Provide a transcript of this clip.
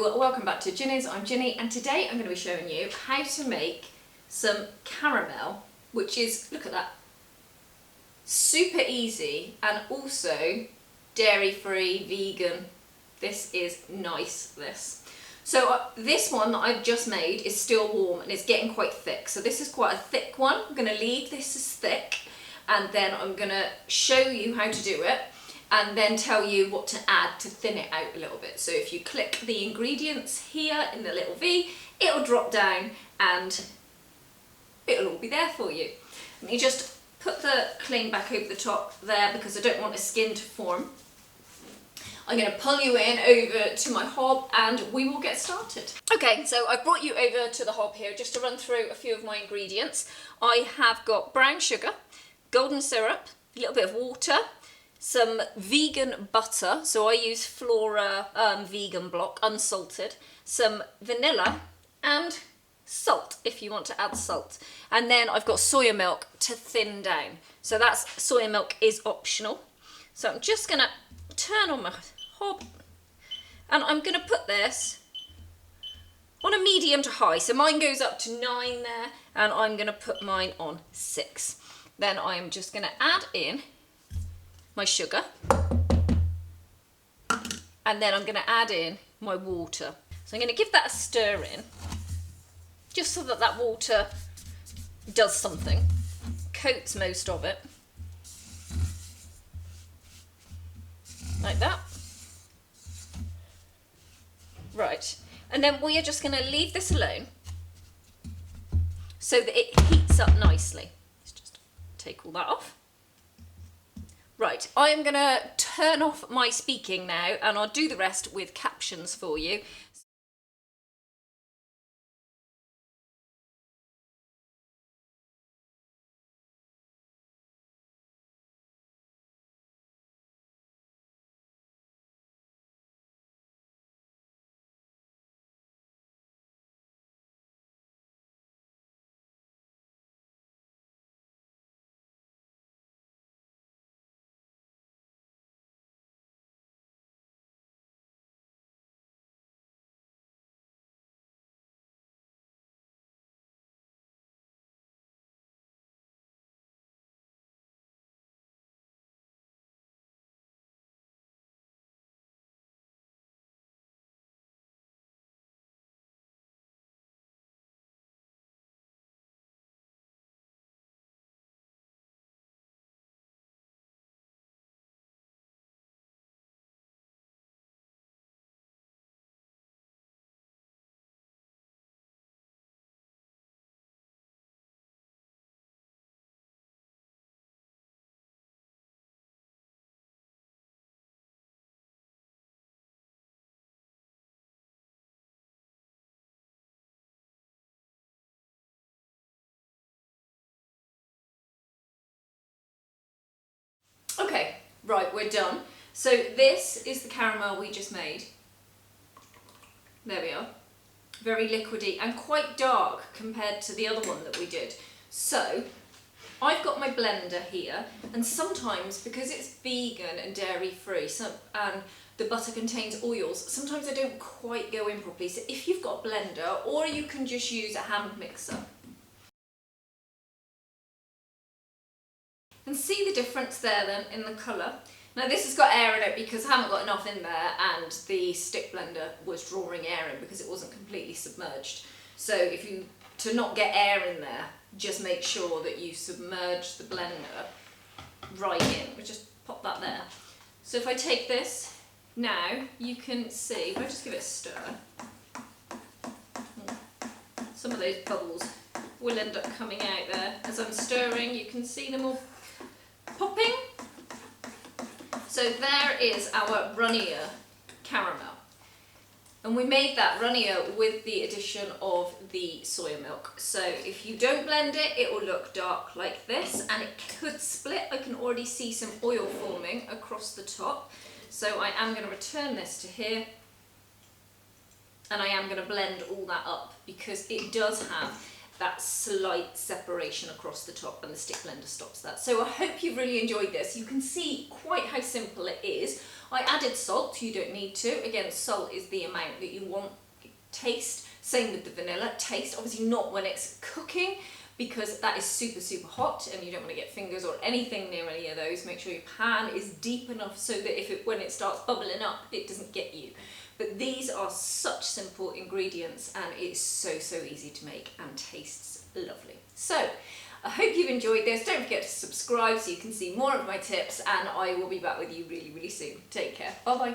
Hello, welcome back to Ginny's. I'm Ginny and today I'm going to be showing you how to make some caramel, which is, look at that, super easy and also dairy-free, vegan. This is nice, this. So this one that I've just made is still warm and it's getting quite thick. So this is quite a thick one. I'm going to leave this as thick and then I'm going to show you how to do it and then tell you what to add to thin it out a little bit. So if you click the ingredients here in the little V, it'll drop down and it'll all be there for you. And you just put the cling back over the top there because I don't want a skin to form. I'm going to pull you in over to my hob and we will get started. Okay, so I've brought you over to the hob here just to run through a few of my ingredients. I have got brown sugar, golden syrup, a little bit of water, some vegan butter, so I use Flora vegan block, unsalted, some vanilla and salt if you want to add salt. And then I've got soya milk to thin down. So that's, soya milk is optional. So I'm just going to turn on my hob and I'm going to put this on a medium to high. So mine goes up to 9 there and I'm going to put mine on 6. Then I'm just going to add in my sugar and then I'm going to add in my water. So I'm going to give that a stir in just so that that water does something, coats most of it, like that. Right, and then we are just going to leave this alone so that it heats up nicely. Let's just take all that off. Right, I am going to turn off my speaking now and I'll do the rest with captions for you. Okay, right, we're done. So this is the caramel we just made. There we are. Very liquidy and quite dark compared to the other one that we did. So I've got my blender here and sometimes because it's vegan and dairy free and the butter contains oils, sometimes I don't quite go in properly. So if you've got a blender or you can just use a hand mixer. And see the difference there then in the colour. Now this has got air in it because I haven't got enough in there and the stick blender was drawing air in because it wasn't completely submerged. So to not get air in there, just make sure that you submerge the blender right in. We'll just pop that there. So if I take this now, you can see, if I just give it a stir, some of those bubbles will end up coming out there. As I'm stirring, you can see them all popping. So there is our Runny caramel. And we made that runnier with the addition of the soya milk. So if you don't blend it, it will look dark like this and it could split. I can already see some oil forming across the top. So I am going to return this to here and I am going to blend all that up because it does have that slight separation across the top and the stick blender stops that. So I hope you've really enjoyed this. You can see quite how simple it is. I added salt, you don't need to. Again, salt is the amount that you want. Taste, same with the vanilla. Taste, obviously not when it's cooking, because that is super, super hot and you don't want to get fingers or anything near any of those. Make sure your pan is deep enough so that when it starts bubbling up, it doesn't get you. But these are such simple ingredients and it's so, so easy to make and tastes lovely. So, I hope you've enjoyed this. Don't forget to subscribe so you can see more of my tips, and I will be back with you really, really soon. Take care. Bye-bye.